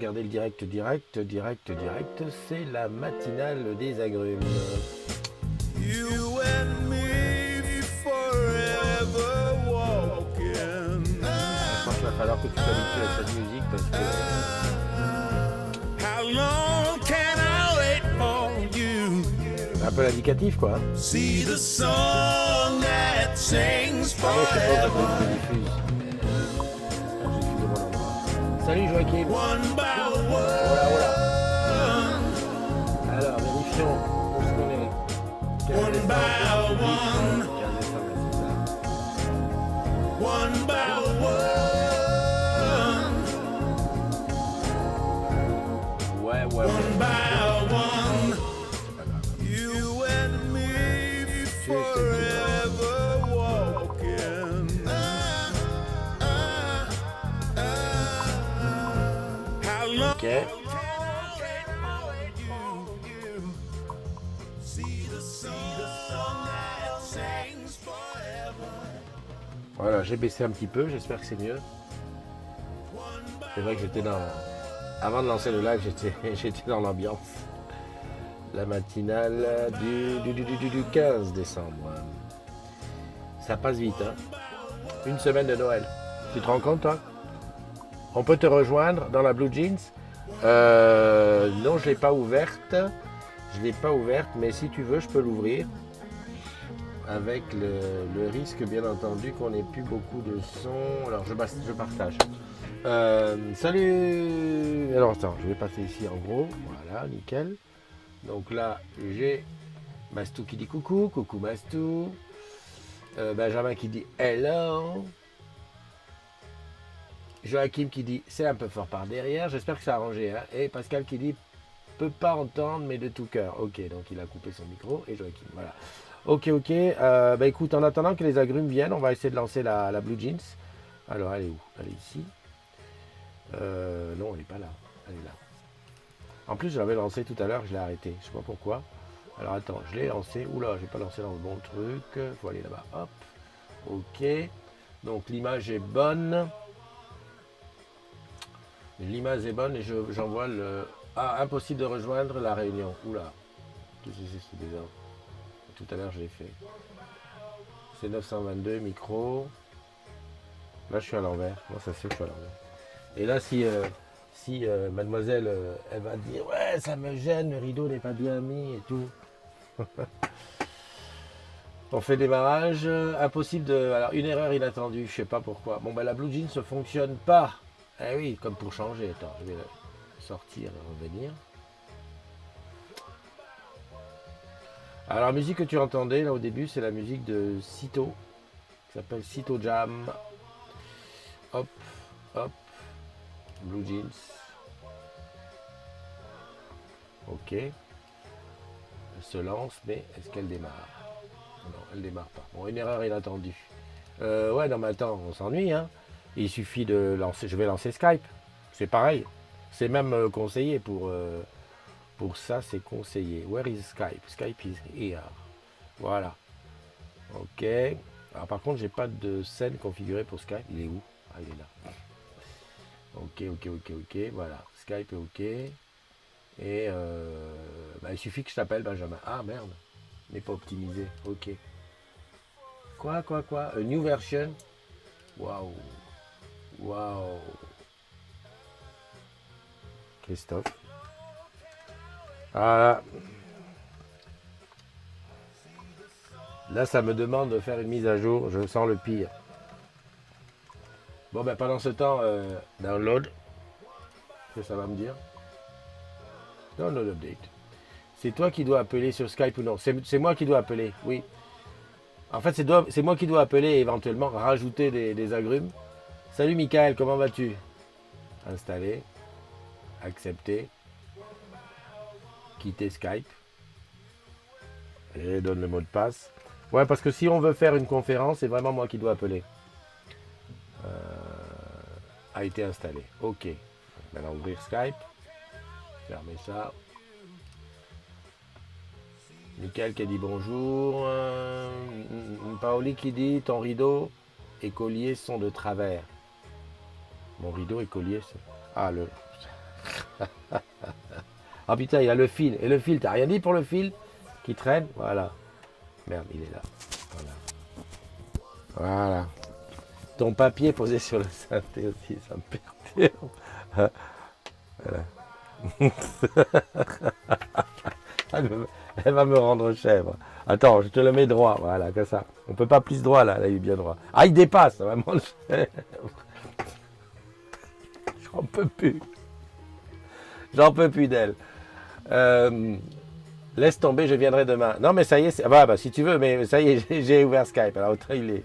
regardez le direct, c'est la matinale des agrumes. You and me forever walking. Je pense qu'il va falloir que tu t'habitues à cette musique parce que How long can I wait for you? c'est un peu l'indicatif quoi. Hein. See the song that sings Pardon, je sais pas forever. où je diffuse. Excusez-moi l'endroit. Salut Joachim. One by Voilà, voilà. one. Alors, vérifions où est-ce qu'on est. 15 One décembre, by public. one. 15 décembre, c'est ça. One by one. Ouais. One by one. You and me forever walking. How long Ok. can I wait for you? See the song that sings forever. Voilà, j'ai baissé un petit peu, j'espère que c'est mieux. C'est vrai que j'étais dans... Avant de lancer le live, j'étais dans l'ambiance. La matinale du 15 décembre. Ça passe vite, hein. Une semaine de Noël. Tu te rends compte, toi? On peut te rejoindre dans la Blue Jeans. Non, je ne l'ai pas ouverte. Je l'ai pas ouverte, mais si tu veux, je peux l'ouvrir. Avec le risque, bien entendu, qu'on n'ait plus beaucoup de son. Alors, je partage. Salut! Alors, attends, je vais passer ici en gros. Voilà, nickel. Donc là, j'ai Mastou qui dit coucou. Coucou Mastou. Benjamin qui dit hello. Joachim qui dit c'est un peu fort par derrière. J'espère que ça a arrangé. Hein. Et Pascal qui dit peut pas entendre, mais de tout cœur. Ok, donc il a coupé son micro. Et Joachim, voilà. Ok. Écoute, en attendant que les agrumes viennent, on va essayer de lancer la Blue Jeans. Alors, elle est où? Elle est ici. Non, elle n'est pas là. Elle est là. En plus, je l'avais lancé tout à l'heure, je l'ai arrêté. Je sais pas pourquoi. Alors, attends, je l'ai lancé. Oula, je n'ai pas lancé dans le bon truc. Il faut aller là-bas. Hop. Ok. Donc, l'image est bonne. L'image est bonne et j'envoie le... Ah, impossible de rejoindre la réunion. Oula. Qu'est-ce que c'est déjà? Tout à l'heure, je l'ai fait. C'est 922, micro. Là, je suis à l'envers. Moi, ça se fait que je suis à l'envers. Et là, si mademoiselle, elle va dire « Ouais, ça me gêne, le rideau n'est pas bien mis et tout. » On fait démarrage. Impossible de... Alors, une erreur inattendue, je sais pas pourquoi. Bon, la Blue Jeans ne fonctionne pas. Eh oui, comme pour changer. Attends, je vais sortir et revenir. Alors, la musique que tu entendais là au début, c'est la musique de Cito, qui s'appelle Cito Jam. Hop, hop, Blue Jeans. Ok. Elle se lance, mais est-ce qu'elle démarre? Non, elle démarre pas. Bon, une erreur inattendue. Ouais, non, mais attends, on s'ennuie, hein. Il suffit de lancer. Je vais lancer Skype. C'est pareil. C'est même conseillé pour ça, c'est conseillé. Where is Skype? Skype is here. Voilà. Ok. Alors par contre, j'ai pas de scène configurée pour Skype. Il est où? Ah, il est là. Ok. Voilà. Skype est ok. Et il suffit que je t'appelle Benjamin. Ah merde. N'est pas optimisé. Ok. Quoi? A new version? Waouh. Christophe. Voilà. Là, ça me demande de faire une mise à jour. Je sens le pire. Bon, pendant ce temps, download. Que ça va me dire. Download update. C'est toi qui dois appeler sur Skype ou non? C'est moi qui dois appeler, oui. En fait, c'est moi qui dois appeler et éventuellement rajouter des agrumes. Salut Michael, comment vas-tu? Installer. Accepter. Quitter Skype. Et donne le mot de passe. Ouais, parce que si on veut faire une conférence, c'est vraiment moi qui dois appeler. A été installé. Ok. Maintenant, ouvrir Skype. Fermer ça. Michael qui a dit bonjour. Paoli qui dit ton rideau et collier sont de travers. Mon rideau et collier, c'est... Ah, le... Ah putain, il y a le fil. Et le fil, t'as rien dit pour le fil qui traîne? Voilà. Merde, il est là. Voilà. Voilà. Ton papier posé sur le synthé aussi, ça me perturbe. Voilà. Elle va me rendre chèvre. Attends, je te le mets droit. Voilà, comme ça. On peut pas plus droit là. Là, il est bien droit. Ah, il dépasse. Ça va me rendre chèvre. J'en peux plus. J'en peux plus d'elle. Laisse tomber, je viendrai demain. Non, mais ça y est. Bah, si tu veux, mais ça y est, j'ai ouvert Skype. Alors, autant il est.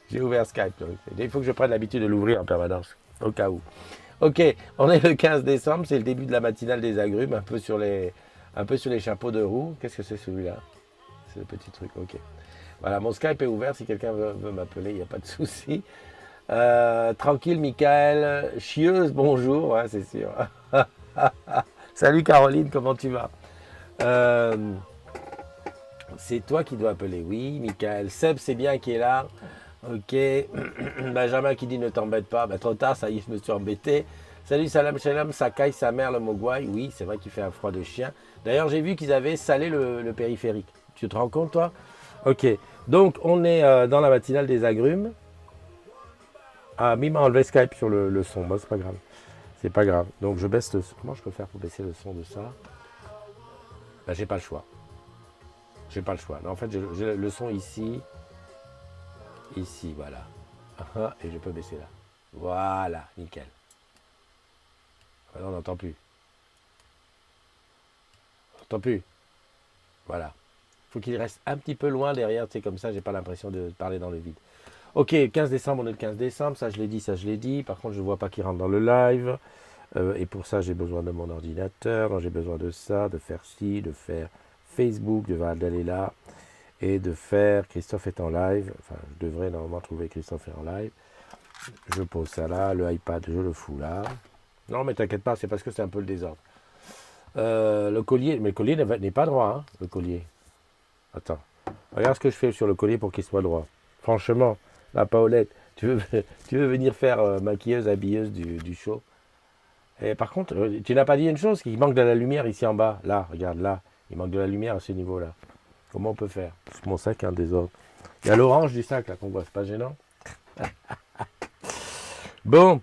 J'ai ouvert Skype. Donc, il faut que je prenne l'habitude de l'ouvrir en permanence. Au cas où. Ok, on est le 15 décembre. C'est le début de la matinale des agrumes. Un peu sur les chapeaux de roue. Qu'est-ce que c'est celui-là? C'est le petit truc. Ok. Voilà, mon Skype est ouvert. Si quelqu'un veut m'appeler, il n'y a pas de souci. Tranquille, Michael. Chieuse, bonjour. Ouais, c'est sûr. Salut Caroline, comment tu vas? C'est toi qui dois appeler. Oui, Michael. Seb, c'est bien qui est là. Ok. Benjamin qui dit ne t'embête pas. Bah, trop tard, ça y est, je me suis embêté. Salut Salam Shalom, ça caille sa mère le Mogwai. Oui, c'est vrai qu'il fait un froid de chien. D'ailleurs, j'ai vu qu'ils avaient salé le périphérique. Tu te rends compte, toi? Ok. Donc, on est dans la matinale des agrumes. Ah, Mime a enlevé Skype sur le son. Bon, c'est pas grave. C'est pas grave. Donc, je baisse le son. Comment je peux faire pour baisser le son de ça? Ben, j'ai pas le choix. J'ai pas le choix. Non, en fait, j'ai le son ici. Ici, voilà. Et je peux baisser là. Voilà, nickel. On n'entend plus. On n'entend plus. Voilà. Faut qu'il reste un petit peu loin derrière, tu sais, comme ça, j'ai pas l'impression de parler dans le vide. Ok, 15 décembre, on est le 15 décembre, ça je l'ai dit, ça je l'ai dit. Par contre, je ne vois pas qui rentre dans le live. Et pour ça, j'ai besoin de mon ordinateur. Donc, j'ai besoin de ça, de faire ci, de faire Facebook, d'aller là. Et de faire Christophe est en live. Enfin, je devrais normalement trouver Christophe est en live. Je pose ça là, le iPad, je le fous là. Non, mais t'inquiète pas, c'est parce que c'est un peu le désordre. Le collier, mais le collier n'est pas droit, hein, le collier. Attends, regarde ce que je fais sur le collier pour qu'il soit droit. Franchement, la Paolette, tu veux venir faire maquilleuse, habilleuse du show. Et par contre, tu n'as pas dit une chose, qu'il manque de la lumière ici en bas. Là, regarde, là. Il manque de la lumière à ce niveau-là. Comment on peut faire? Parce que mon sac est un désordre. Il y a l'orange du sac là qu'on voit, c'est pas gênant. Bon.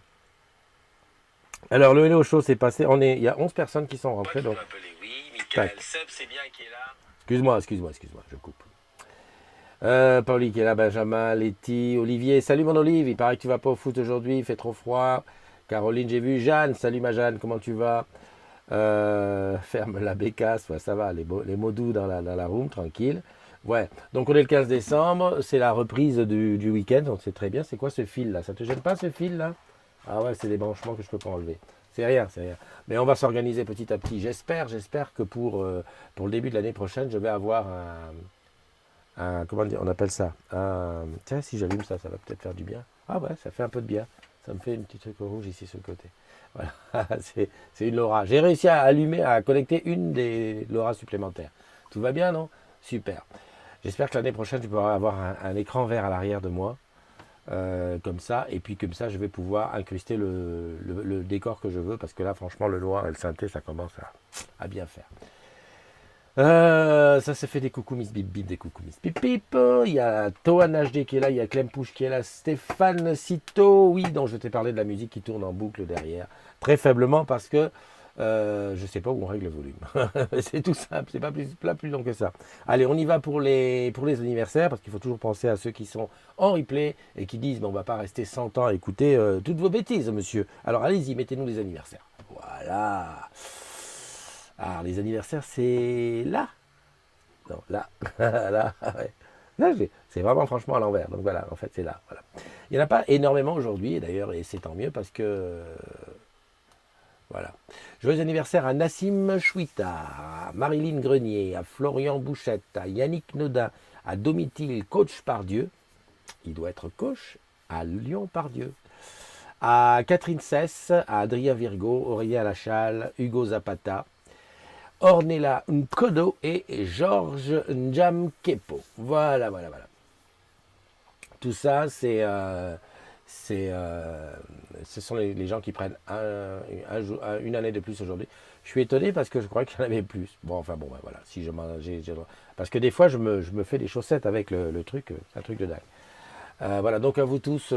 Alors le Hello Show s'est passé. Il y a 11 personnes qui sont rentrées. Donc... Oui, Michael. Seb, c'est bien qui est là. Excuse-moi, je coupe. Pauli qui est là, Benjamin, Letty, Olivier. Salut mon Olive, il paraît que tu vas pas au foot aujourd'hui, il fait trop froid. Caroline, j'ai vu. Jeanne, salut ma Jeanne, comment tu vas? Ferme la bécasse, ouais, ça va, les mots doux dans la room, tranquille. Ouais, donc on est le 15 décembre, c'est la reprise du week-end, donc c'est très bien. C'est quoi ce fil là? Ça te gêne pas ce fil là? Ah ouais, c'est des branchements que je peux pas enlever. C'est rien, c'est rien. Mais on va s'organiser petit à petit. J'espère que pour le début de l'année prochaine, je vais avoir comment dire, on appelle ça tiens, si j'allume ça, ça va peut-être faire du bien. Ah ouais, ça fait un peu de bien. Ça me fait une petite truc rouge ici sur le côté. Voilà, c'est une LoRa. J'ai réussi à allumer, à connecter une des LoRa supplémentaires. Tout va bien, non? Super. J'espère que l'année prochaine, je pourrai avoir un écran vert à l'arrière de moi. Comme ça, et puis comme ça, je vais pouvoir incruster le décor que je veux, parce que là, franchement, le noir et le synthé, ça commence à bien faire. Ça se fait des coucou Miss Bip Bip, des coucou Miss Pip Pip. Il y a Toan HD qui est là, il y a Clem Pouche qui est là, Stéphane Cito, oui, dont je t'ai parlé de la musique qui tourne en boucle derrière, très faiblement parce que je sais pas où on règle le volume. C'est tout simple, c'est pas plus long que ça. Allez, on y va pour les anniversaires, parce qu'il faut toujours penser à ceux qui sont en replay et qui disent, on va pas rester 100 ans à écouter toutes vos bêtises, monsieur. Alors allez-y, mettez-nous les anniversaires. Voilà. Alors, les anniversaires, c'est là. Non, là. Là, ouais. Là, c'est vraiment franchement à l'envers. Donc voilà, en fait, c'est là. Voilà. Il n'y en a pas énormément aujourd'hui, et d'ailleurs, et c'est tant mieux parce que... voilà. Joyeux anniversaire à Nassim Chouita, à Marilyn Grenier, à Florian Bouchette, à Yannick Nodin, à Domitil Coach Pardieu. Il doit être coach à Lyon Pardieu. À Catherine Cesse, à Adrien Virgo, Aurélien Lachal, Hugo Zapata, Ornella Nkodo et Georges Njamkepo. Voilà. Tout ça, c'est Ce sont les gens qui prennent une année de plus aujourd'hui. Je suis étonné parce que je crois qu'il y en avait plus. Bon, enfin bon, ben voilà. Si je parce que des fois, je me fais des chaussettes avec le truc. C'est un truc de dingue. Voilà, donc à vous tous,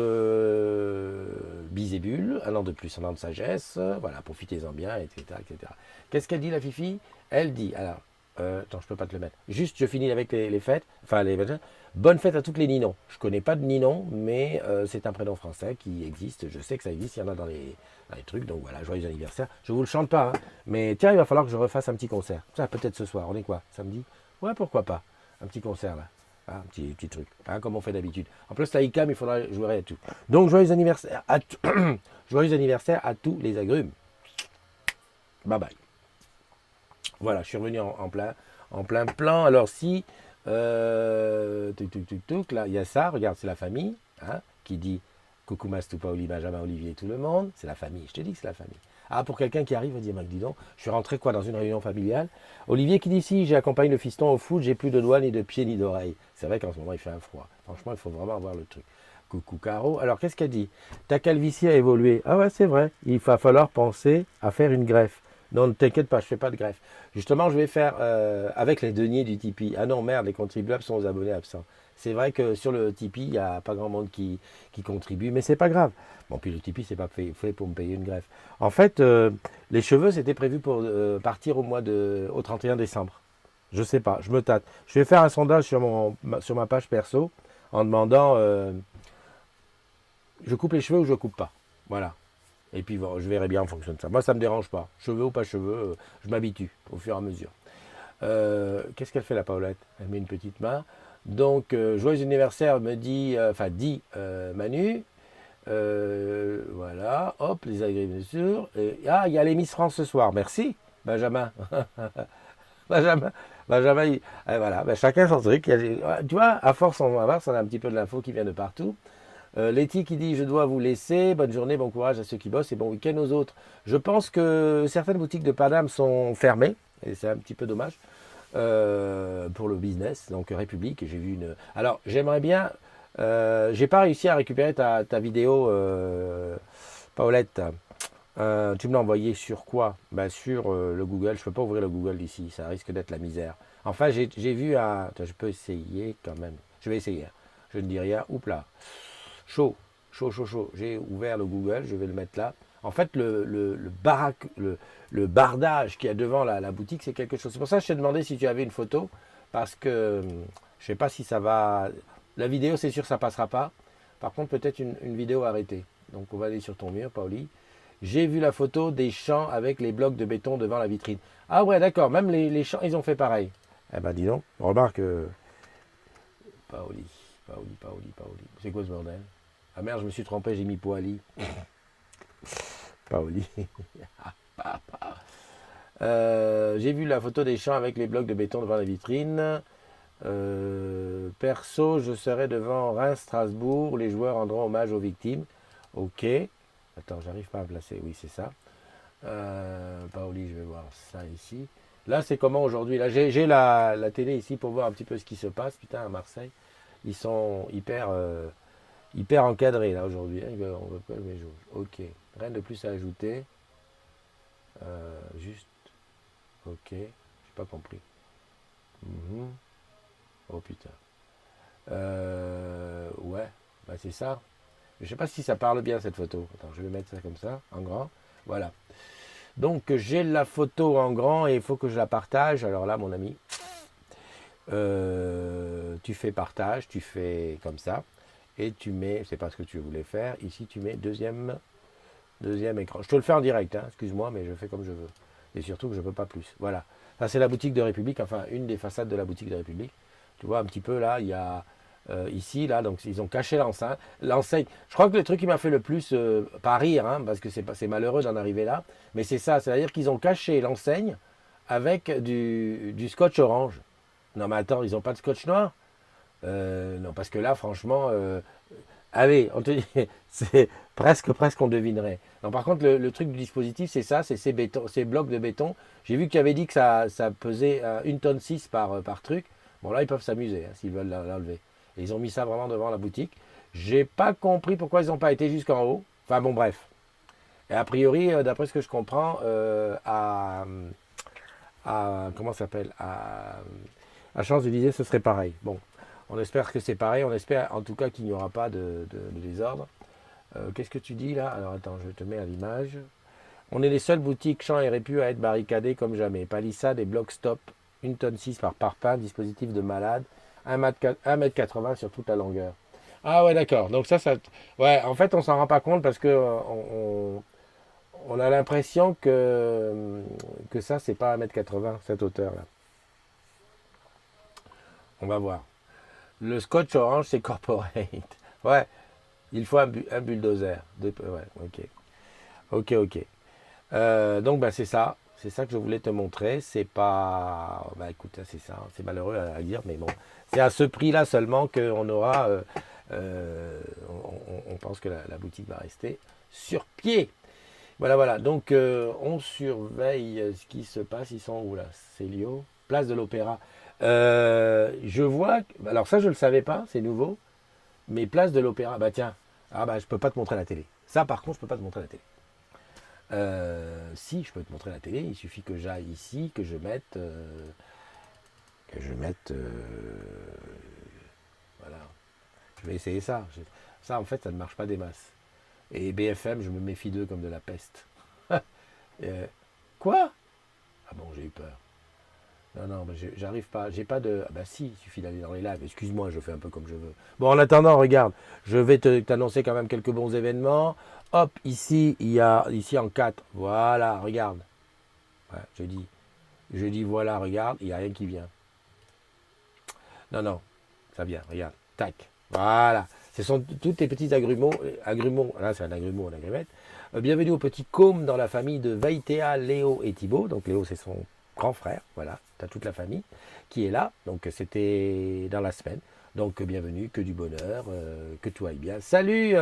bisébule, un an de plus, un an de sagesse, voilà, profitez-en bien, etc., etc. Qu'est-ce qu'elle dit, la Fifi? Elle dit, alors, attends, je peux pas te le mettre. Juste, je finis avec les fêtes, enfin, bonne fête à toutes les Ninons. Je connais pas de Ninon, mais c'est un prénom français qui existe, je sais que ça existe, il y en a dans les trucs, donc voilà, joyeux anniversaire. Je vous le chante pas, hein, mais tiens, il va falloir que je refasse un petit concert. Ça, peut-être ce soir, on est quoi, samedi? Ouais, pourquoi pas, un petit concert, là. Ah, un petit truc, hein, comme on fait d'habitude. En plus, la ICAM, il faudra jouer à tout. Donc, joyeux anniversaire à, joyeux anniversaire à tous les agrumes. Bye bye. Voilà, je suis revenu en plein plan. Alors, si, là, il y a ça, regarde, c'est la famille, hein, qui dit coucou Mastoupa, Oli, Benjamin, Olivier, tout le monde. C'est la famille, je te dis que c'est la famille. Ah, pour quelqu'un qui arrive, dit, dis donc, je suis rentré quoi dans une réunion familiale. Olivier qui dit si, j'accompagne le fiston au foot, j'ai plus de doigts, ni de pieds, ni d'oreilles. C'est vrai qu'en ce moment, il fait un froid. Franchement, il faut vraiment avoir le truc. Coucou Caro. Alors, qu'est-ce qu'elle dit? Ta calvitie a évolué. Ah ouais, c'est vrai. Il va falloir penser à faire une greffe. Non, ne t'inquiète pas, je ne fais pas de greffe. Justement, je vais faire avec les deniers du Tipeee. Ah non, merde, les contribuables sont aux abonnés absents. C'est vrai que sur le Tipeee, il n'y a pas grand monde qui contribue, mais c'est pas grave. Bon, puis le Tipeee, c'est pas fait pour me payer une greffe. En fait, les cheveux, c'était prévu pour partir au 31 décembre. Je sais pas, je me tâte. Je vais faire un sondage sur ma page perso en demandant je coupe les cheveux ou je coupe pas. Voilà. Et puis bon, je verrai bien en fonction de ça. Moi, ça ne me dérange pas. Cheveux ou pas cheveux, je m'habitue au fur et à mesure. Qu'est-ce qu'elle fait, la Paulette? Elle met une petite main. Donc, joyeux anniversaire, me dit, dit Manu. Voilà, hop, les agréments, bien sûr. Ah, il y a les Miss France ce soir. Merci, Benjamin. Benjamin, voilà, ben, chacun son truc. Tu vois, à force, on a un petit peu de l'info qui vient de partout. Letty qui dit je dois vous laisser, bonne journée, bon courage à ceux qui bossent et bon week-end aux autres. Je pense que certaines boutiques de Paname sont fermées et c'est un petit peu dommage pour le business, donc République. J'ai vu une. Alors j'aimerais bien, j'ai pas réussi à récupérer ta vidéo, Paulette. Tu me l'as envoyé sur quoi? Bah, sur le Google. Je peux pas ouvrir le Google d'ici, ça risque d'être la misère. Enfin j'ai vu un. Attends, je peux essayer quand même. Je vais essayer. Je ne dis rien. Oups là. Chaud. J'ai ouvert le Google, je vais le mettre là. En fait, le bardage qu'il y a devant la boutique, c'est quelque chose. C'est pour ça que je t'ai demandé si tu avais une photo, parce que je sais pas si ça va. La vidéo, c'est sûr, ça passera pas. Par contre, peut-être une vidéo arrêtée. Donc, on va aller sur ton mur, Pauli. J'ai vu la photo des champs avec les blocs de béton devant la vitrine. Ah ouais, d'accord. Même les champs, ils ont fait pareil. Eh ben, dis donc. Remarque, Paoli. C'est quoi ce bordel? Ah merde, je me suis trompé, j'ai mis Poali. Paoli. J'ai vu la photo des champs avec les blocs de béton devant la vitrine. Perso, je serai devant Reims-Strasbourg où les joueurs rendront hommage aux victimes. Ok. Attends, j'arrive pas à placer. Oui, c'est ça. Paoli, je vais voir ça ici. Là, c'est comment aujourd'hui? Là, j'ai la télé ici pour voir un petit peu ce qui se passe. Putain, à Marseille, ils sont hyper encadrés là aujourd'hui. Hein. On veut pas les jauges. Ok. Rien de plus à ajouter. Juste. Ok. J'ai pas compris. Mhm. Oh putain. Ouais. Bah c'est ça. Je sais pas si ça parle bien cette photo. Attends, je vais mettre ça comme ça, en grand. Voilà. Donc j'ai la photo en grand et il faut que je la partage. Alors là, mon ami, tu fais partage, tu fais comme ça. Et tu mets, c'est pas ce que tu voulais faire. Ici, tu mets deuxième écran. Je te le fais en direct, hein, excuse-moi, mais je fais comme je veux. Et surtout que je ne peux pas plus. Voilà. Ça, c'est la boutique de République, enfin, une des façades de la boutique de République. Tu vois, un petit peu là, il y a ici, là, donc ils ont caché l'enseigne. Je crois que le truc qui m'a fait le plus, pas rire, hein, parce que c'est malheureux d'en arriver là, mais c'est ça, c'est-à-dire qu'ils ont caché l'enseigne avec du scotch orange. Non, mais attends, ils n'ont pas de scotch noir? Non, parce que là, franchement, allez, on te dit, c'est presque on devinerait. Non, par contre, le truc du dispositif, c'est ça, c'est ces blocs de béton. J'ai vu qu'il avait dit que ça pesait 1 tonne 6 par truc. Bon, là, ils peuvent s'amuser hein, s'ils veulent l'enlever. Et ils ont mis ça vraiment devant la boutique. J'ai pas compris pourquoi ils n'ont pas été jusqu'en haut. Enfin bon, bref. Et a priori, d'après ce que je comprends, comment ça s'appelle à Champs-Élysées, ce serait pareil. Bon, on espère que c'est pareil. On espère en tout cas qu'il n'y aura pas de désordre. Qu'est-ce que tu dis là? Alors attends, je te mets à l'image. On est les seules boutiques Champs et Répu à être barricadées comme jamais. Palissade et bloc stop, 1 tonne 6 par parpaing, dispositif de malade, 1 m 80 sur toute la longueur. Ah ouais, d'accord. Donc ça. Ouais, en fait, on s'en rend pas compte parce que on a l'impression que ça, c'est pas 1 m 80 cette hauteur-là. On va voir. Le scotch orange, c'est corporate. Ouais, il faut un bulldozer. Ouais, ok. Ok, ok. Donc bah, c'est ça. C'est ça que je voulais te montrer. C'est pas. Bah écoute, c'est ça. C'est malheureux à dire, mais bon. C'est à ce prix-là seulement qu'on aura. On pense que la boutique va rester sur pied. Voilà, voilà. Donc on surveille ce qui se passe. Ils sont où là? Célio, place de l'Opéra. Je vois. Alors ça, je ne le savais pas. C'est nouveau. Mais place de l'Opéra. Bah tiens. Ah bah je peux pas te montrer la télé. Ça, par contre, je peux pas te montrer la télé. Si, je peux te montrer la télé. Il suffit que j'aille ici, que je mette, voilà. Je vais essayer ça. Ça, en fait, ça ne marche pas des masses. Et BFM, je me méfie d'eux comme de la peste. Euh, Quoi? Ah bon, j'ai eu peur. Non, non, mais j'arrive pas. J'ai pas de. Ah bah si, il suffit d'aller dans les lives. Excuse-moi, je fais un peu comme je veux. Bon, en attendant, regarde, je vais t'annoncer quand même quelques bons événements. Hop, ici, il y a ici en 4. Voilà, regarde. Ouais, je dis voilà, regarde, il n'y a rien qui vient. Non, non, ça vient, regarde. Tac. Voilà. Ce sont tous tes petits agrumeaux. Agrumeaux, là c'est un agrumeau, un agrumette. Bienvenue au petit côme dans la famille de Vaïtéa, Léo et Thibaut. Donc Léo c'est son grand frère, voilà, tu as toute la famille qui est là. Donc c'était dans la semaine. Donc bienvenue, que du bonheur, que tout aille bien. Salut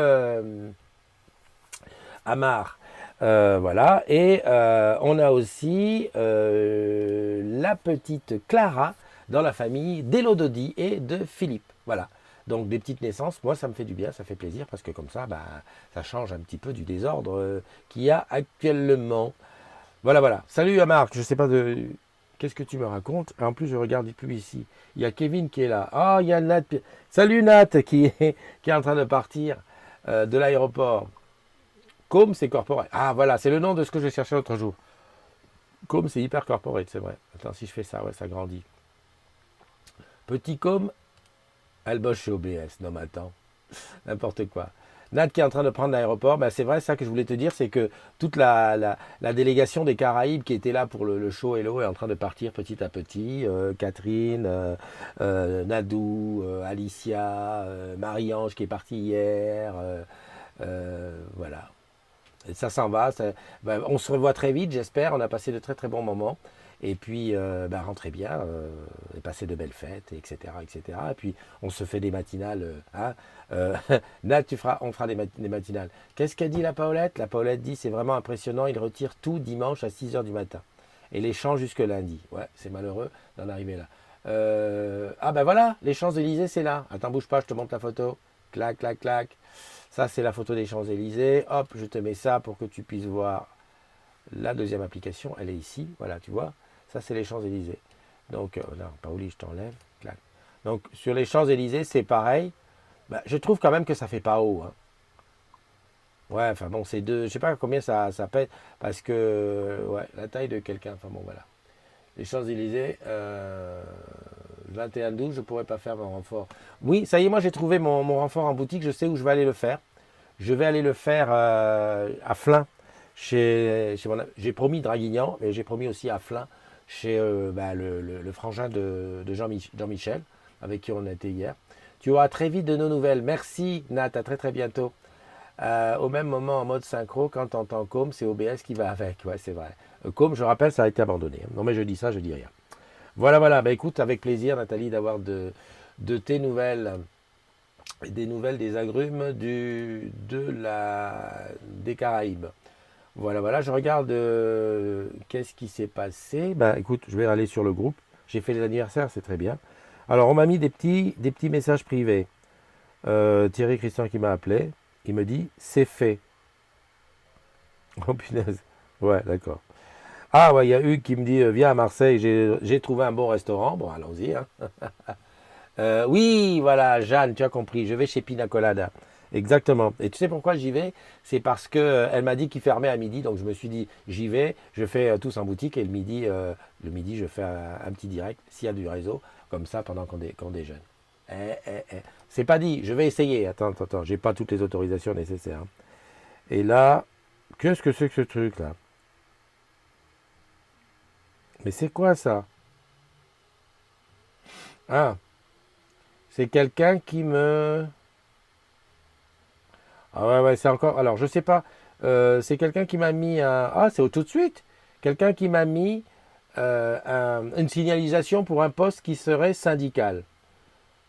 Amar. Voilà. Et on a aussi la petite Clara dans la famille d'Élodie et de Philippe. Voilà. Donc des petites naissances, moi ça me fait du bien, ça fait plaisir parce que comme ça, bah, ça change un petit peu du désordre qu'il y a actuellement. Voilà, voilà. Salut Amar, je sais pas de. Qu'est-ce que tu me racontes? En plus, je regarde plus ici. Il y a Kevin qui est là. Ah, il y a Nat. Salut Nat qui est en train de partir de l'aéroport. Com, c'est corporate. Ah, voilà, c'est le nom de ce que je cherchais l'autre jour. Com, c'est hyper corporate, c'est vrai. Attends, si je fais ça, ouais, ça grandit. Petit com, elle bosse chez OBS. Non, mais attends, n'importe quoi. Nat qui est en train de prendre l'aéroport, bah, c'est vrai, ça que je voulais te dire, c'est que toute la délégation des Caraïbes qui était là pour le show Hello est en train de partir petit à petit. Catherine, Nadou, Alicia, Marie-Ange qui est partie hier. Voilà. Et ça s'en va. Ben, on se revoit très vite, j'espère. On a passé de très très bons moments. Et puis, ben, rentrez bien, et passez de belles fêtes, etc., etc. Et puis, on se fait des matinales. Hein. Nat, on fera des matinales. Qu'est-ce qu'a dit la Paolette? La Paolette dit, c'est vraiment impressionnant, il retire tout dimanche à 6 h du matin. Et les champs jusque lundi. Ouais, c'est malheureux d'en arriver là. Ah ben voilà, les Champs-Élysées, c'est là. Attends, bouge pas, je te montre la photo. Clac, clac, clac. Ça, c'est la photo des Champs-Élysées. Hop, je te mets ça pour que tu puisses voir la deuxième application. Elle est ici. Voilà, tu vois. Ça, c'est les Champs-Élysées. Donc, non, Paoli, je t'enlève. Clac. Donc, sur les Champs-Élysées, c'est pareil. Bah, je trouve quand même que ça fait pas haut. Hein. Ouais, enfin bon, c'est deux. Je sais pas combien ça pèse. Parce que, ouais, la taille de quelqu'un. Enfin bon, voilà. Les Champs-Élysées, 21-12, je pourrais pas faire mon renfort. Oui, ça y est, moi j'ai trouvé mon renfort en boutique, je sais où je vais aller le faire. Je vais aller le faire à Flins. J'ai promis Draguignan, mais j'ai promis aussi à Flins, chez bah, le frangin de Jean-Michel, avec qui on a été hier. Tu auras très vite de nos nouvelles. Merci Nat, à très très bientôt. Au même moment, en mode synchro, quand tu entends Com, c'est OBS qui va avec. Ouais, c'est vrai. Com, je rappelle, ça a été abandonné. Non, mais je dis ça, je dis rien. Voilà, voilà. Bah, écoute, avec plaisir, Nathalie, d'avoir de tes nouvelles, des nouvelles des agrumes des Caraïbes. Voilà, voilà. Je regarde qu'est-ce qui s'est passé. Bah, écoute, je vais aller sur le groupe. J'ai fait les anniversaires, c'est très bien. Alors, on m'a mis des petits messages privés. Thierry Christian qui m'a appelé. Il me dit, c'est fait. Oh punaise. Ouais, d'accord. Ah ouais, il y a Hugues qui me dit, viens à Marseille, j'ai trouvé un bon restaurant. Bon, allons-y, hein. Oui, voilà, Jeanne, tu as compris, je vais chez Pina Colada. Exactement. Et tu sais pourquoi j'y vais? C'est parce que elle m'a dit qu'il fermait à midi, donc je me suis dit, j'y vais, je fais tous en boutique et le midi, je fais un petit direct s'il y a du réseau, comme ça pendant qu'on déjeune. C'est pas dit, je vais essayer. Attends, j'ai pas toutes les autorisations nécessaires, hein. Et là, qu'est-ce que c'est que ce truc là? Mais c'est quoi ça? Ah, c'est quelqu'un qui me. Ah ouais, ouais, c'est encore. Alors, je sais pas. C'est quelqu'un qui m'a mis un. Ah, c'est tout de suite. Quelqu'un qui m'a mis une signalisation pour un poste qui serait syndical.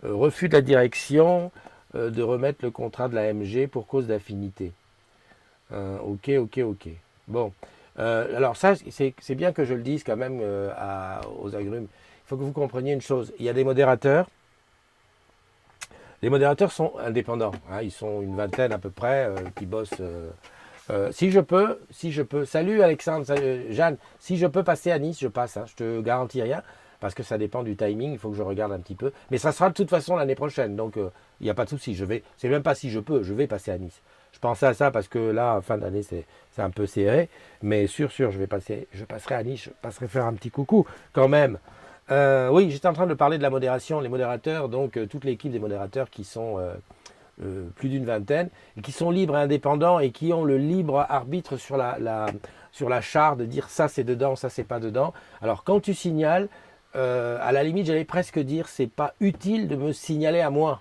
Refus de la direction de remettre le contrat de la MG pour cause d'affinité. Ok. Bon. Alors, ça, c'est bien que je le dise quand même aux agrumes. Il faut que vous compreniez une chose. Il y a des modérateurs. Les modérateurs sont indépendants, hein, ils sont une vingtaine à peu près qui bossent. Si je peux. Salut Alexandre, salut Jeanne. Si je peux passer à Nice, je passe. Hein, je te garantis rien parce que ça dépend du timing. Il faut que je regarde un petit peu. Mais ça sera de toute façon l'année prochaine, donc il n'y a pas de souci. Je vais. C'est même pas si je peux. Je vais passer à Nice. Je pensais à ça parce que là, fin d'année, c'est un peu serré. Mais sûr, je passerai à Nice. Je passerai faire un petit coucou quand même. Oui, j'étais en train de parler de la modération, les modérateurs, donc toute l'équipe des modérateurs qui sont plus d'une vingtaine, et qui sont libres et indépendants et qui ont le libre arbitre sur sur la charte de dire ça c'est dedans, ça c'est pas dedans. Alors quand tu signales, à la limite j'allais presque dire c'est pas utile de me signaler à moi.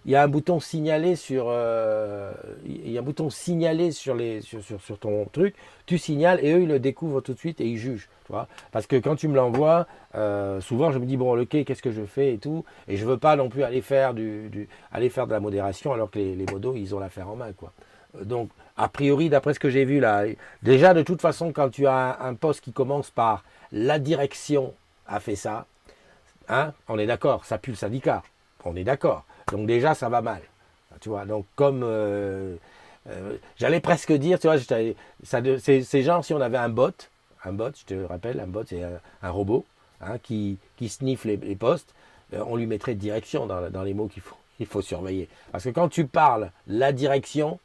Il y a un bouton signaler il y a un bouton signaler sur ton truc, tu signales et eux ils le découvrent tout de suite et ils jugent, tu vois. Parce que quand tu me l'envoies, souvent je me dis bon ok qu'est-ce que je fais et tout, et je veux pas non plus aller faire aller faire de la modération alors que les modos ils ont l'affaire en main quoi. Donc a priori d'après ce que j'ai vu là, déjà de toute façon quand tu as un poste qui commence par la direction a fait ça, hein, on est d'accord, ça pue le syndicat, on est d'accord. Donc déjà, ça va mal. Tu vois, donc comme j'allais presque dire, tu vois, c'est genre si on avait un bot, je te rappelle, un bot c'est un robot hein, qui sniffe les postes, on lui mettrait direction dans les mots qu'il faut surveiller. Parce que quand tu parles la direction,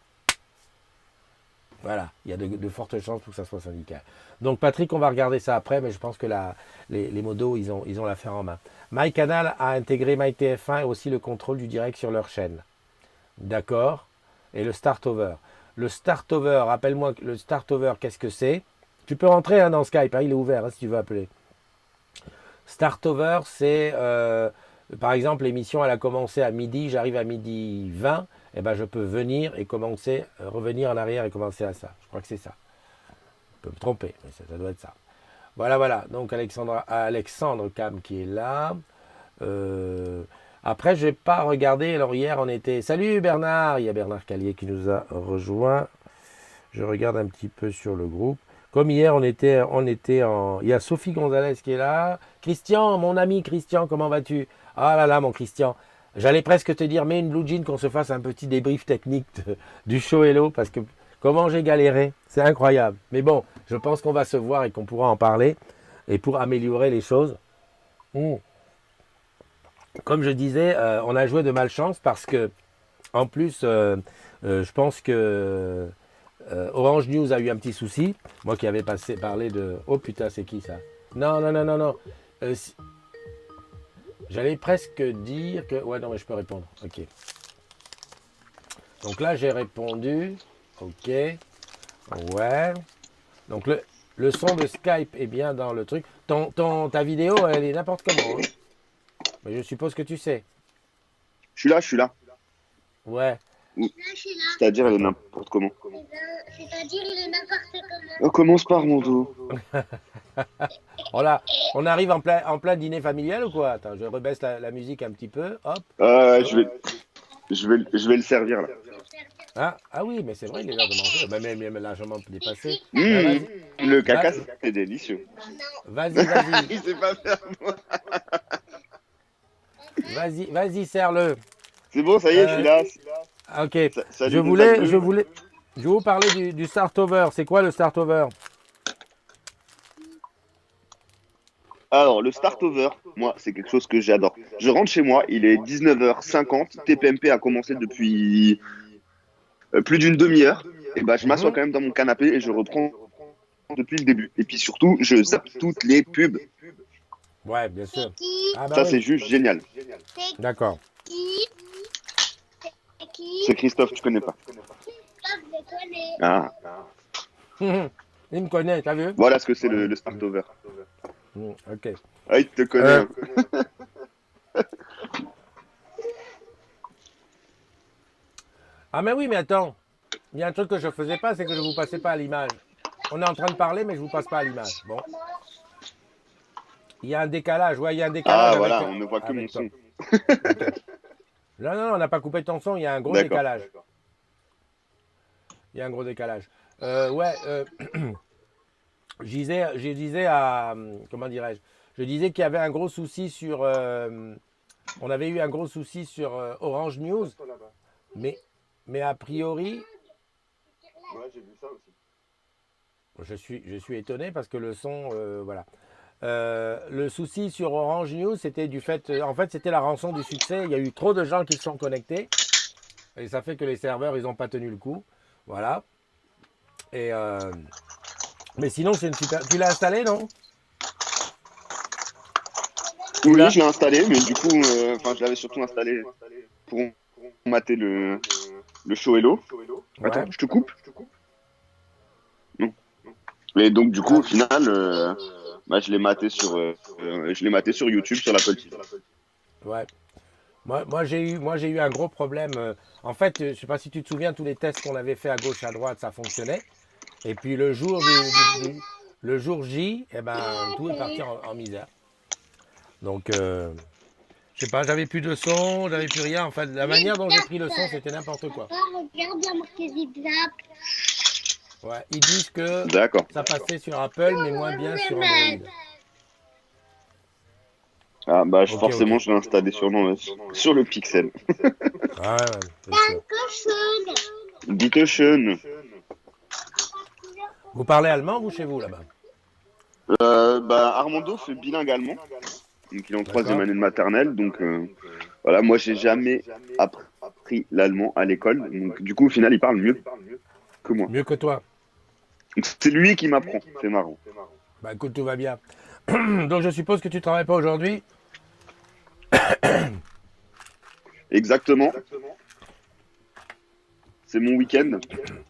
voilà, il y a de fortes chances pour que ça soit syndical. Donc Patrick, on va regarder ça après, mais je pense que les modos, ils ont l'affaire en main. MyCanal a intégré MyTF1 et aussi le contrôle du direct sur leur chaîne. D'accord. Et le Start Over. Le Start Over, rappelle-moi le Start Over, qu'est-ce que c'est? Tu peux rentrer hein, dans Skype, hein, il est ouvert hein, si tu veux appeler. Start Over, c'est par exemple l'émission elle a commencé à midi, j'arrive à midi 20, et ben je peux venir et commencer, revenir en arrière et commencer à ça. Je crois que c'est ça. Je peux me tromper, mais ça doit être ça. Voilà. Donc Alexandre Cam qui est là. Après, je n'ai pas regardé. Alors hier, on était. Salut Bernard. Il y a Bernard Callier qui nous a rejoint. Je regarde un petit peu sur le groupe. Comme hier, on était en. Il y a Sophie Gonzalez qui est là. Christian, mon ami Christian, comment vas-tu? Ah là là, mon Christian. J'allais presque te dire, mets une blue jean qu'on se fasse un petit débrief technique du show Hello parce que comment j'ai galéré, c'est incroyable. Mais bon, je pense qu'on va se voir et qu'on pourra en parler et pour améliorer les choses. Comme je disais, on a joué de malchance parce que en plus, je pense que Orange News a eu un petit souci. Moi qui avais parlé de. Oh putain, c'est qui ça? Non. Euh, si- J'allais presque dire que. Ouais, non, mais je peux répondre. Ok. Donc là, j'ai répondu. Ok. Ouais. Donc le son de Skype est bien dans le truc. Ta vidéo, elle est n'importe comment. Hein. Mais je suppose que tu sais. Je suis là. Ouais. C'est-à-dire, elle est Attends. n'importe comment. C'est-à-dire, il est n'importe comment. On commence par mon dos. Voilà. On arrive en plein dîner familial ou quoi? Attends, je rebaisse la musique un petit peu. Hop. Je vais le servir là. Ah oui, mais c'est vrai, il est l'heure de manger. Bah, même largement dépassé. Mmh, Bah, vas-y. le caca, Va- c'est délicieux. Vas-y. Il sait pas faire moi. Vas-y, serre-le. C'est bon, ça y est, je suis là. Ok. Salut Je les voulais, amis. je vais vous parler du start over. C'est quoi le start over? Alors, le start over, moi, c'est quelque chose que j'adore. Je rentre chez moi, il est 19h50. TPMP a commencé depuis plus d'une demi-heure. Et bah, je m'assois Mhm. quand même dans mon canapé et je reprends depuis le début. Et puis surtout, je zappe toutes les pubs. Ouais, bien C'est sûr. qui? Ah bah Ça, oui. c'est juste génial. C'est D'accord. qui? C'est qui? C'est Christophe, tu connais pas. Christophe, je connais. Ah, Il me connaît, t'as vu? voilà ce que c'est le start over. Ok. Ah, il te connaît, Euh, hein. Ah mais oui, mais attends. Il y a un truc que je faisais pas, c'est que je vous passais pas à l'image. On est en train de parler, mais je vous passe pas à l'image. Bon. Il y a un décalage. Ouais, il y a un décalage Ah, avec, voilà, on ne voit que mon avec toi. son. Ok. Non, non, non, on n'a pas coupé ton son. Il y a un gros D'accord. décalage. Il y a un gros décalage. Ouais, je disais à. Comment dirais-je? Je disais qu'il y avait un gros souci sur. On avait eu un gros souci sur Orange News, mais, mais a priori, Ouais, j'ai vu ça aussi. je suis étonné parce que le son. Voilà. Le souci sur Orange News, c'était du fait. En fait, c'était la rançon du succès. Il y a eu trop de gens qui se sont connectés. Et ça fait que les serveurs, ils n'ont pas tenu le coup. Voilà. Et, mais sinon, c'est une super. Tu l'as installé, non? Tu Oui, l'as? je l'ai installé, mais du coup, enfin, je l'avais surtout installé pour mater le show Hello. Attends, Ouais. je te coupe? Non. Et donc, du coup, Ah, au final, bah, je l'ai maté sur YouTube, sur l'Apple TV. ouais. Moi, j'ai eu un gros problème. En fait, je ne sais pas si tu te souviens, tous les tests qu'on avait fait à gauche, à droite, ça fonctionnait. Et puis le jour J, eh ben, tout est parti en misère. Donc, je sais pas, j'avais plus de son, j'avais plus rien. Enfin, la manière dont j'ai pris le son, c'était n'importe quoi. Papa, regarde, il y a marqué zip zap. Ouais, ils disent que D'accord. ça passait sur Apple, mais moins bien sur Android. Ah, bah, Ok, ok. forcément, je l'ai installé sur le Pixel. Ouais, ouais, c'est sûr. Cochonne. Bitteschön. Vous parlez allemand, vous, chez vous, là-bas? Bah, Armando fait bilingue allemand. Donc, il est en troisième D'accord? année de maternelle. Donc, voilà, moi, j'ai jamais appris l'allemand à l'école. Donc, du coup, au final, il parle mieux que moi. Mieux que toi. Donc, c'est lui qui m'apprend. C'est marrant. Bah écoute, tout va bien. Donc je suppose que tu travailles pas aujourd'hui? Exactement. C'est mon week-end.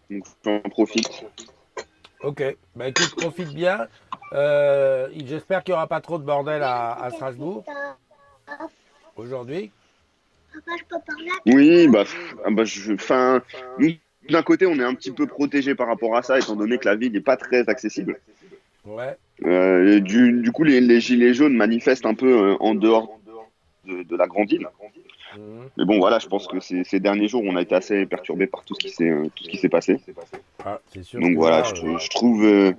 Donc, j'en profite. Ok. Bah écoute, profite bien. J'espère qu'il n'y aura pas trop de bordel à Strasbourg aujourd'hui. Papa, je peux parler à Oui, quelqu'un? bah, enfin, nous, d'un côté, on est un petit peu protégé par rapport à ça, étant donné que la ville n'est pas très accessible. Ouais. Du coup, les gilets jaunes manifestent un peu en dehors de la grande ville. Mhm. Mais bon, voilà, je pense que ces derniers jours, on a été assez perturbé par tout ce qui s'est passé. Ah, c'est sûr Donc que voilà, là, je trouve, je-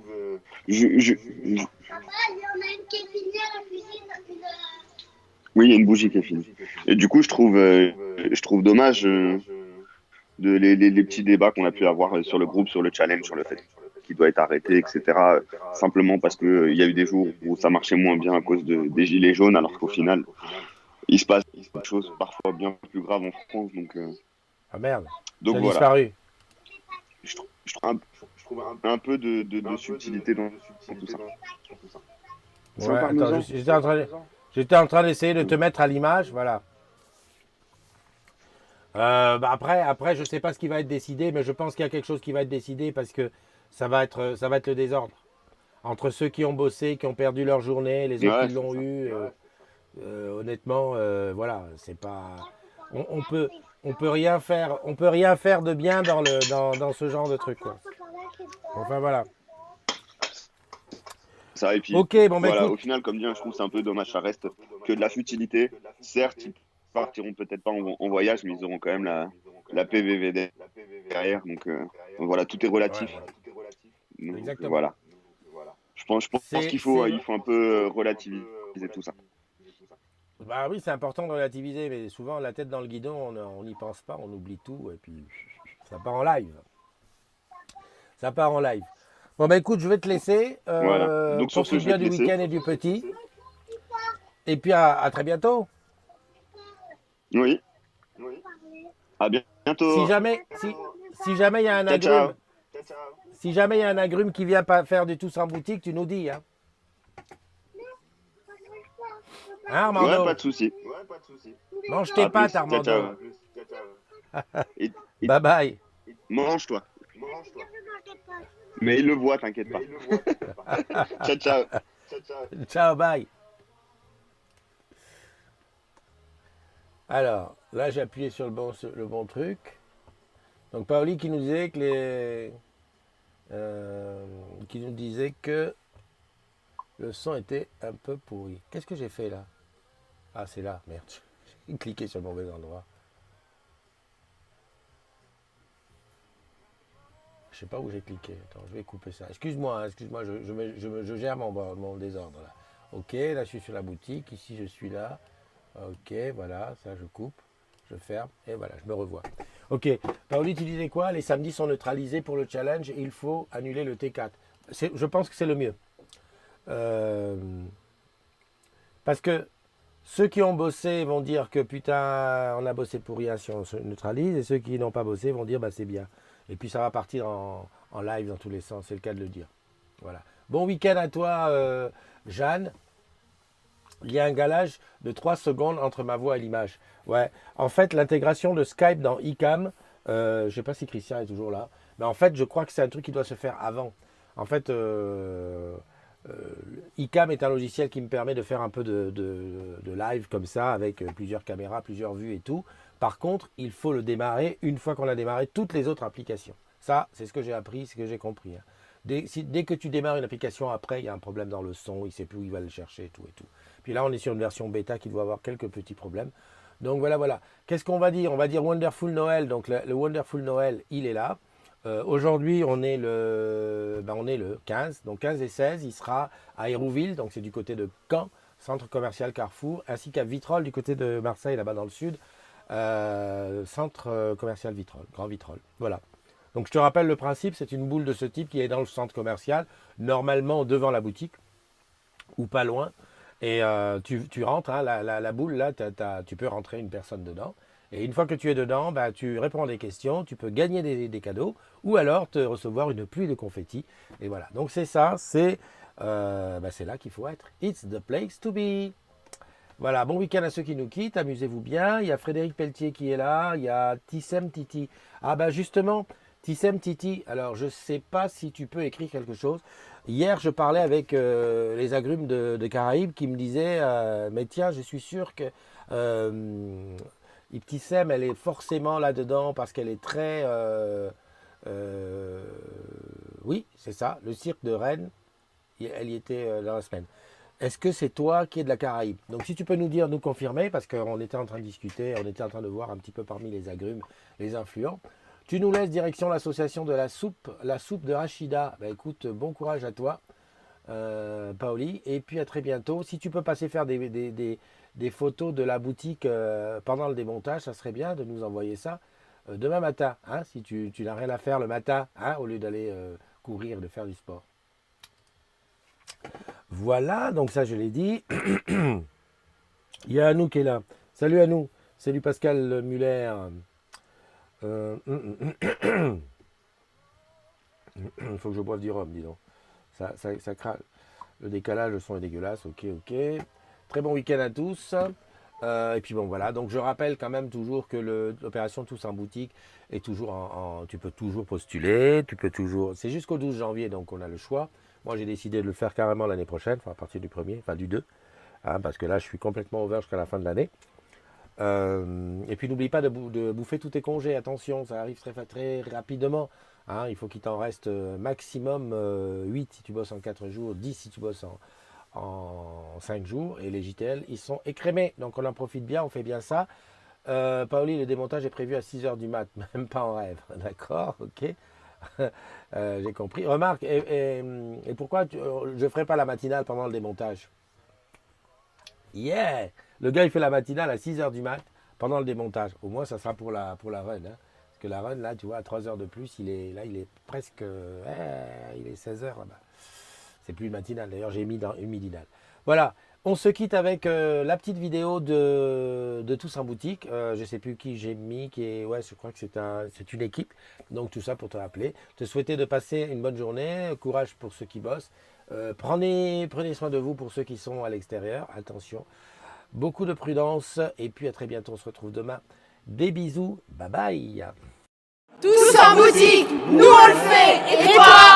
je- je- Papa, il y en a une qui est finie à la cuisine. oui, il y a une bougie qui est finie. Et du coup, je trouve dommage les petits débats qu'on a pu avoir sur le groupe, sur le challenge, sur le fait qu'il doit être arrêté, etc. Simplement parce que il y a eu des jours où ça marchait moins bien à cause des gilets jaunes, alors qu'au final, il se passe des choses parfois bien plus graves en France. ah merde, Donc t'as voilà, disparu. je trouve un peu de subtilité dans tout ça. C'est un Ouais, attends, parmesan? j'étais en train d'essayer de te mettre à l'image, voilà. Bah après, je sais pas ce qui va être décidé, mais je pense qu'il y a quelque chose qui va être décidé parce que ça va être le désordre. Entre ceux qui ont bossé, qui ont perdu leur journée, les autres qui Ouais, c'est l'ont ça. eu. Honnêtement, voilà, c'est pas. On peut rien faire. On peut rien faire de bien dans ce genre de truc, Papa, quoi. je peux parler à quelqu'un? Enfin voilà. Ça, et puis Ok, bon bah voilà, écoute. au final, comme dit, hein, je trouve que c'est un peu dommage, ça reste que de la futilité. Certes, ils partiront peut-être pas en voyage, mais ils auront quand même la PVV derrière. Donc voilà, tout est Ouais, relatif. ouais. Donc Exactement. voilà. Je pense C'est, il faut c'est, un peu relativiser tout ça. Bah oui, c'est important de relativiser, mais souvent la tête dans le guidon, on n'y pense pas, on oublie tout, et puis ça part en live. Ça part en live. Bon bah écoute, je vais te laisser. Voilà. Donc sur ce, Profite je vais bien te du laisser. week-end et du petit. Et puis à très bientôt. Oui. À Si bientôt. jamais, si, si jamais il y a un Ciao, ciao. agrume, si jamais il y a un agrume qui vient pas faire du tous en boutique, tu nous dis, hein. Hein, Ouais, pas Armando? de souci. Mange tes À pâtes, plus. Ciao, Armando. ciao. Et Bye bye. mange-toi. Je veux manger pas. Mais il le voit, t'inquiète pas. Ciao, ciao. Ciao, bye. Alors, là j'ai appuyé sur le bon truc. Donc Paoli qui nous disait que qui nous disait que le son était un peu pourri. Qu'est-ce que j'ai fait là? Ah, c'est là, merde. J'ai cliqué sur le mauvais endroit. Je sais pas où j'ai cliqué. Attends, je vais couper ça. Excuse-moi, hein, excuse-moi, je gère mon désordre là. Ok, là je suis sur la boutique. Ici je suis là. Ok, voilà, ça je coupe, je ferme et voilà, je me revois. Ok, Paoli, tu disais quoi? Les samedis sont neutralisés pour le challenge et il faut annuler le T4. Je pense que c'est le mieux. Euh, Parce que ceux qui ont bossé vont dire que putain, on a bossé pour rien si on se neutralise, et ceux qui n'ont pas bossé vont dire bah c'est bien. Et puis ça va partir en live dans tous les sens, c'est le cas de le dire. Voilà. Bon week-end à toi, Jeanne. Il y a un galage de 3 secondes entre ma voix et l'image. Ouais. En fait, l'intégration de Skype dans iCam, je ne sais pas si Christian est toujours là, mais en fait, je crois que c'est un truc qui doit se faire avant. En fait, euh, iCam est un logiciel qui me permet de faire un peu de live comme ça, avec plusieurs caméras, plusieurs vues et tout. Par contre, il faut le démarrer une fois qu'on a démarré toutes les autres applications. Ça, c'est ce que j'ai appris, c'est ce que j'ai compris, hein. Dès que tu démarres une application, après, il y a un problème dans le son, il ne sait plus où il va le chercher, tout et tout. Puis là, on est sur une version bêta qui doit avoir quelques petits problèmes. Donc voilà, voilà. Qu'est-ce qu'on va dire? On va dire Wonderful Noël. Donc le Wonderful Noël, il est là. Aujourd'hui, on est le 15. Donc 15 et 16, il sera à Hérouville, donc c'est du côté de Caen, centre commercial Carrefour, ainsi qu'à Vitrolles, du côté de Marseille, là-bas dans le sud, centre commercial Vitrolles, Grand Vitrolles. Voilà. Donc je te rappelle le principe, c'est une boule de ce type qui est dans le centre commercial, normalement devant la boutique, ou pas loin. Et tu rentres, hein, la boule, là, tu peux rentrer une personne dedans. Et une fois que tu es dedans, bah, tu réponds à des questions, tu peux gagner des cadeaux, ou alors te recevoir une pluie de confettis. Et voilà, donc c'est ça, c'est là qu'il faut être. It's the place to be. Voilà, bon week-end à ceux qui nous quittent, amusez-vous bien. Il y a Frédéric Pelletier qui est là, il y a Tissem Titi. Ah bah justement, Tissem Titi, alors je ne sais pas si tu peux écrire quelque chose. Hier, je parlais avec les agrumes de Caraïbes qui me disaient, mais tiens, je suis sûr que Tissem, elle est forcément là-dedans parce qu'elle est très... euh, oui, c'est ça, le cirque de Rennes, elle y était dans la semaine. Est-ce que c'est toi qui es de la Caraïbe? Donc si tu peux nous dire, nous confirmer, parce qu'on était en train de discuter, on était en train de voir un petit peu parmi les agrumes, les influents. Tu nous laisses direction l'association de la soupe de Rachida. Bah, écoute, bon courage à toi, Paoli, et puis à très bientôt. Si tu peux passer faire des photos de la boutique pendant le démontage, ça serait bien de nous envoyer ça demain matin, hein, si tu n'as rien à faire le matin, hein, au lieu d'aller courir, de faire du sport. Voilà, donc ça je l'ai dit. Il y a Anou qui est là. Salut Anou. Salut Pascal Muller. Il faut que je boive du rhum, dis donc. Ça craque. Le décalage, le son est dégueulasse. Ok, ok. Très bon week-end à tous. Et puis bon, voilà. Donc je rappelle quand même toujours que l'opération Tous en boutique est toujours tu peux toujours postuler. Tu peux toujours. C'est jusqu'au 12 janvier, donc on a le choix. Moi, j'ai décidé de le faire carrément l'année prochaine, enfin à partir du 1er, enfin du 2, hein, parce que là, je suis complètement ouvert jusqu'à la fin de l'année. Et puis, n'oublie pas de bouffer tous tes congés. Attention, ça arrive très, très rapidement, hein. Il faut qu'il t'en reste maximum 8 si tu bosses en 4 jours, 10 si tu bosses en 5 jours. Et les JTL, ils sont écrémés. Donc, on en profite bien, on fait bien ça. Paoli, le démontage est prévu à 6 heures du mat, même pas en rêve. D'accord, ok. J'ai compris. Remarque, et pourquoi je ne ferai pas la matinale pendant le démontage? Yeah! Le gars, il fait la matinale à 6h du mat pendant le démontage. Au moins, ça sera pour la run. Hein. Parce que la run, là, tu vois, à 3 heures de plus, il est presque. Il est 16h là-bas. C'est plus une matinale. D'ailleurs, j'ai mis dans une midinale. Voilà. On se quitte avec la petite vidéo de Tous en boutique. Je ne sais plus qui j'ai mis. Ouais, je crois que c'est une équipe. Donc, tout ça pour te rappeler. Te souhaiter de passer une bonne journée. Courage pour ceux qui bossent. Prenez soin de vous pour ceux qui sont à l'extérieur. Attention. Beaucoup de prudence. Et puis, à très bientôt. On se retrouve demain. Des bisous. Bye bye. Tous en boutique, nous on le fait, et toi?